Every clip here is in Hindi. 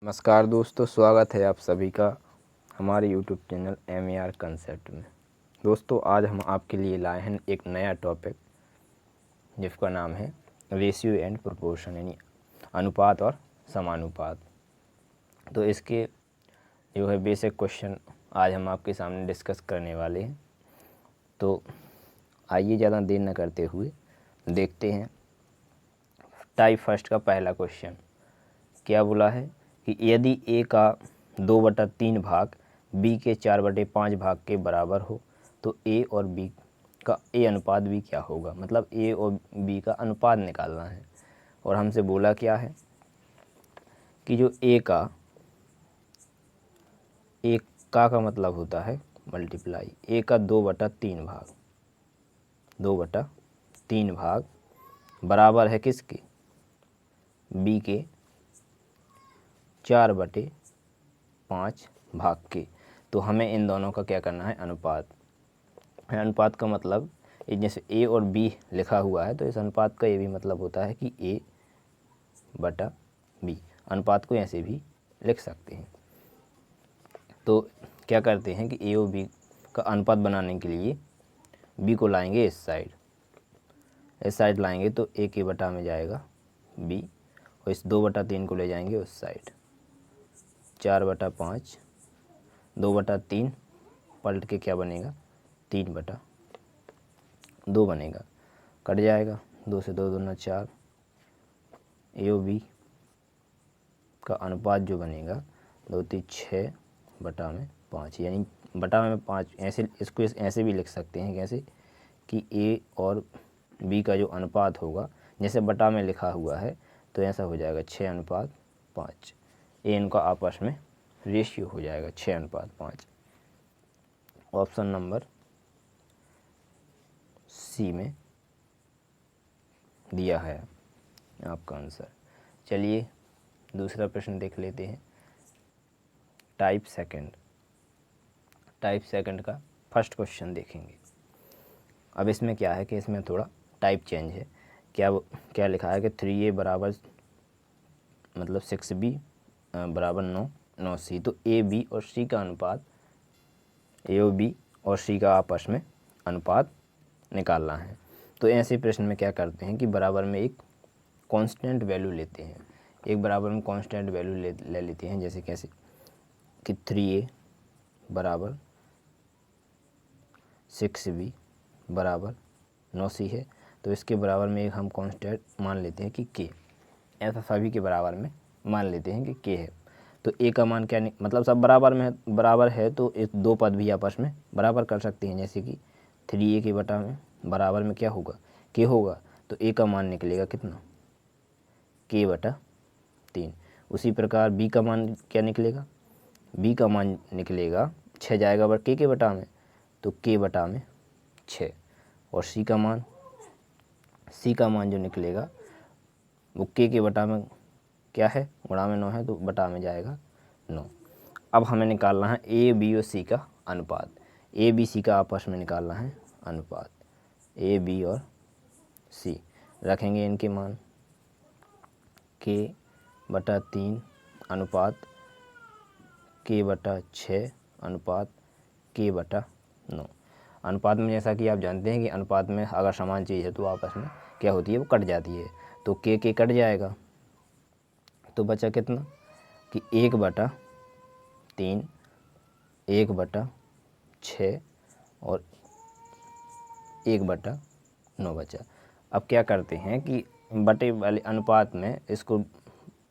नमस्कार दोस्तों, स्वागत है आप सभी का हमारे YouTube चैनल MER कंसेप्ट में। दोस्तों, आज हम आपके लिए लाए हैं एक नया टॉपिक जिसका नाम है रेशियो एंड प्रोपोर्शन, यानी अनुपात और समानुपात। तो इसके जो है बेसिक क्वेश्चन आज हम आपके सामने डिस्कस करने वाले हैं। तो आइए ज़्यादा देर न करते हुए देखते हैं। टाइप फर्स्ट का पहला क्वेश्चन क्या बोला है कि यदि ए का 2/3 भाग बी के 4/5 भाग के बराबर हो तो ए और बी का ए अनुपात बी क्या होगा। मतलब ए और बी का अनुपात निकालना है। और हमसे बोला क्या है कि जो ए का मतलब होता है मल्टीप्लाई ए का 2/3 भाग, 2/3 भाग बराबर है किसके, बी के 4/5 भाग के। तो हमें इन दोनों का क्या करना है, अनुपात। अनुपात का मतलब जैसे ए और बी लिखा हुआ है तो इस अनुपात का ये भी मतलब होता है कि ए बटा बी। अनुपात को ऐसे भी लिख सकते हैं। तो क्या करते हैं कि ए और बी का अनुपात बनाने के लिए बी को लाएंगे इस साइड लाएंगे तो ए के बटा में जाएगा बी, और इस 2/3 को ले जाएंगे उस साइड। 4/5, 2/3 पलट के क्या बनेगा, 3/2 बनेगा। कट जाएगा, 2 से 2 दूना 4। ए और बी का अनुपात जो बनेगा 2 3 6/5, यानी बटा में 5। ऐसे इसको ऐसे भी लिख सकते हैं, कैसे कि ए और बी का जो अनुपात होगा जैसे बटा में लिखा हुआ है तो ऐसा हो जाएगा 6:5। ए इनका आपस में रेशियो हो जाएगा 6:5। ऑप्शन नंबर सी में दिया है आपका आंसर। चलिए दूसरा प्रश्न देख लेते हैं। टाइप सेकंड का फर्स्ट क्वेश्चन देखेंगे। अब इसमें क्या है कि इसमें थोड़ा टाइप चेंज है। क्या लिखा है कि 3a बराबर मतलब 6b बराबर 9c। तो ए बी और सी का अनुपात, ए और बी और सी का आपस में अनुपात निकालना है। तो ऐसे प्रश्न में क्या करते हैं कि बराबर में एक कांस्टेंट वैल्यू लेते हैं। एक बराबर में कांस्टेंट वैल्यू ले लेते हैं। जैसे कैसे कि 3a बराबर 6b बराबर 9c है, तो इसके बराबर में एक हम कांस्टेंट मान लेते हैं कि k। ऐसा सभी के बराबर में मान लेते हैं कि k है। तो a का मान क्या मतलब सब बराबर है तो इस दो पद भी आपस में बराबर कर सकते हैं। जैसे कि 3a के बटा में बराबर में क्या होगा, k होगा। तो a का मान निकलेगा कितना, k/3। उसी प्रकार b का मान क्या निकलेगा, b का मान निकलेगा 6 जाएगा बट k के बटा में, तो k/6। और c का मान जो निकलेगा वो k के बटा में क्या है, गुणा में 9 है तो बटा में जाएगा 9। अब हमें निकालना है ए बी और सी का अनुपात। ए बी सी का आपस में निकालना है अनुपात। ए बी और सी रखेंगे इनके मान k/3 अनुपात k/6 अनुपात k/9। अनुपात में जैसा कि आप जानते हैं कि अनुपात में अगर समान चीज़ है तो आपस में क्या होती है, वो कट जाती है। तो k कट जाएगा तो बचा कितना कि 1/3, 1/6 और 1/9 बचा। अब क्या करते हैं कि बटे वाले अनुपात में इसको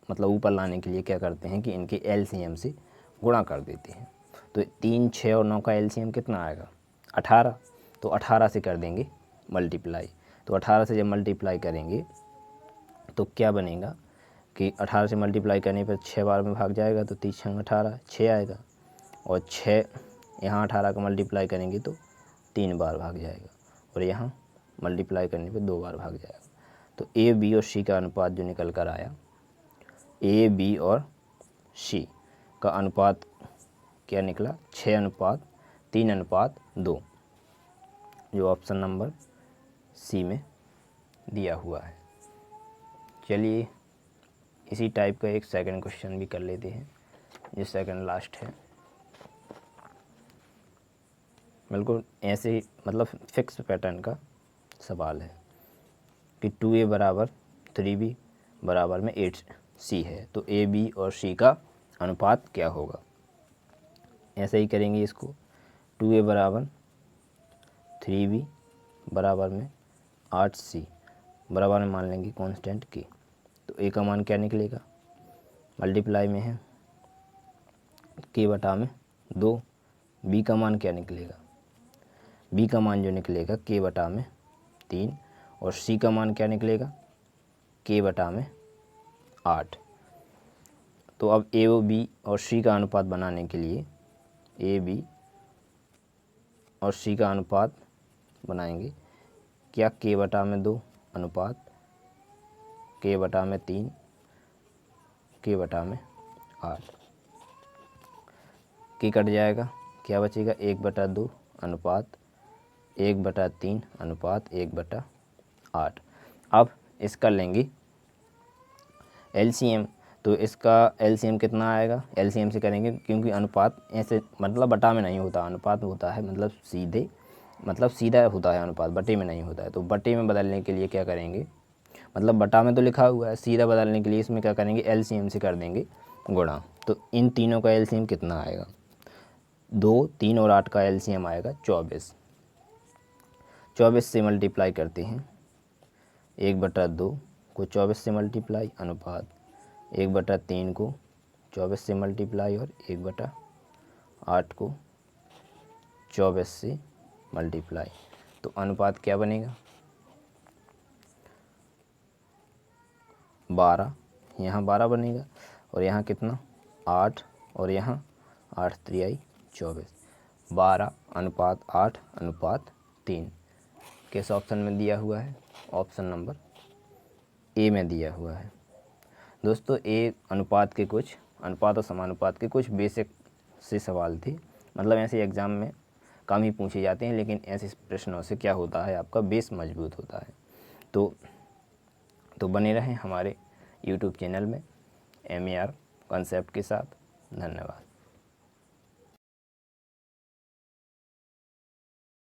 मतलब ऊपर लाने के लिए क्या करते हैं कि इनके एलसीएम से गुणा कर देते हैं। तो 3, 6 और 9 का एलसीएम कितना आएगा, 18। तो 18 से कर देंगे मल्टीप्लाई। तो 18 से जब मल्टीप्लाई करेंगे तो क्या बनेगा कि 18 से मल्टीप्लाई करने पर 6 बार में भाग जाएगा तो 3 6 18, 6 आएगा। और 6 यहाँ 18 का मल्टीप्लाई करेंगे तो 3 बार भाग जाएगा, और यहाँ मल्टीप्लाई करने पे 2 बार भाग जाएगा। तो ए बी और सी का अनुपात जो निकल कर आया, ए बी और सी का अनुपात क्या निकला, 6:3:2, जो ऑप्शन नंबर सी में दिया हुआ है। चलिए इसी टाइप का एक सेकंड क्वेश्चन भी कर लेते हैं, जो सेकंड लास्ट है। बिल्कुल ऐसे ही मतलब फिक्स पैटर्न का सवाल है कि 2a बराबर 3b बराबर में 8c है, तो a b और c का अनुपात क्या होगा। ऐसे ही करेंगे इसको। 2a बराबर 3b बराबर में 8c बराबर में मान लेंगे कांस्टेंट k। तो a का मान क्या निकलेगा, मल्टीप्लाई में है k बटा में 2। b का मान क्या निकलेगा, b का मान जो निकलेगा k बटा में 3, और c का मान क्या निकलेगा k बटा में 8। तो अब a और b और c का अनुपात बनाने के लिए a b और c का अनुपात बनाएंगे। क्या k बटा में 2 अनुपात k बटा में 3 k बटा में 8। k कट जाएगा, क्या बचेगा 1 बटा 2 अनुपात 1 बटा 3 अनुपात 1 बटा 8। अब इसका लेंगे LCM, तो इसका LCM कितना आएगा, LCM से करेंगे क्योंकि अनुपात ऐसे मतलब बटा में नहीं होता, अनुपात होता है मतलब सीधा होता है अनुपात, बटे में नहीं होता है। तो बटे में बदलने के लिए क्या करेंगे, मतलब बटा में तो लिखा हुआ है, सीधा बदलने के लिए इसमें क्या करेंगे LCM से कर देंगे गुणा। तो इन तीनों का LCM कितना आएगा, 2, 3 और 8 का LCM आएगा 24। 24 से मल्टीप्लाई करते हैं, 1 बटा 2 को 24 से मल्टीप्लाई अनुपात 1 बटा 3 को 24 से मल्टीप्लाई और 1 बटा 8 को 24 से मल्टीप्लाई। तो अनुपात क्या बनेगा 12, यहाँ 12 बनेगा और यहाँ कितना 8 और यहाँ 8 3 24, 12 अनुपात 8 अनुपात 3 किस ऑप्शन में दिया हुआ है, ऑप्शन नंबर ए में दिया हुआ है। दोस्तों ए अनुपात के कुछ अनुपात और समानुपात के कुछ बेसिक से सवाल थे, मतलब ऐसे एग्ज़ाम में कम ही पूछे जाते हैं, लेकिन ऐसे प्रश्नों से क्या होता है आपका बेस मजबूत होता है। तो बने रहें हमारे YouTube चैनल में MER कॉन्सेप्ट के साथ। धन्यवाद।